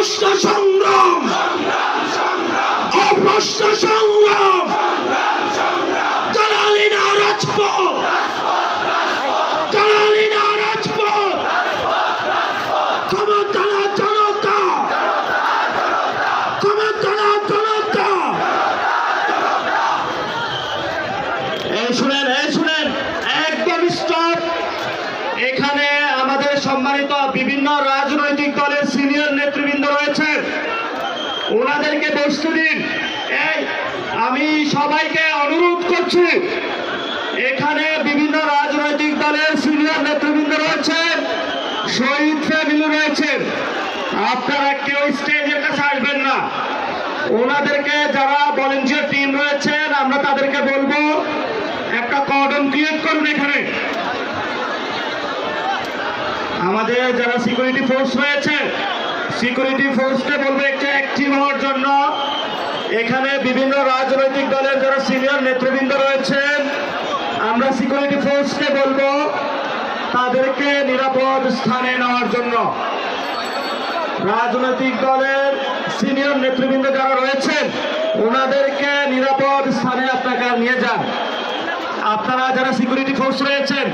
অপ্রশ্ন সংগ্রাম, অপ্রশ্ন সংগ্রাম, দালালি না রাজপথ, দালালি না রাজপথ, ক্ষমতা না জনতা, ক্ষমতা না জনতা। এই শুনেন, একদম স্টপ। এখানে আমাদের সম্মানিত বিভিন্ন রাজনৈতিক দলের সিনিয়র নেতৃবৃন্দ রয়েছেন, ওনাদেরকে বসতে দিন। এই আমি সবাইকে অনুরোধ করছি, এখানে বিভিন্ন রাজনৈতিক দলের সিনিয়র নেতৃবৃন্দ রয়েছেন, শহীদ ফ্যামিলি রয়েছেন, আপনারা কেউ স্টেজের কাছে আসবেন না। ওনাদেরকে যারা ভলেন্টিয়ার টিম রয়েছেন আমরা তাদেরকে বলবো একটা কর্ডন ক্রিয়েট করুন। এখানে আমাদের যারা সিকিউরিটি ফোর্স রয়েছে, সিকিউরিটি ফোর্সকে বলবো একটু অ্যাক্টিভ হওয়ার জন্য। এখানে বিভিন্ন রাজনৈতিক দলের যারা সিনিয়র নেতৃবৃন্দ রয়েছেন আমরা সিকিউরিটি ফোর্সকে বলবো তাদেরকে নিরাপদ স্থানে নেওয়ার জন্য। রাজনৈতিক দলের সিনিয়র নেতৃবৃন্দ যারা রয়েছেন ওনাদেরকে নিরাপদ স্থানে আপনারা নিয়ে যান। আপনারা যারা সিকিউরিটি ফোর্স রয়েছেন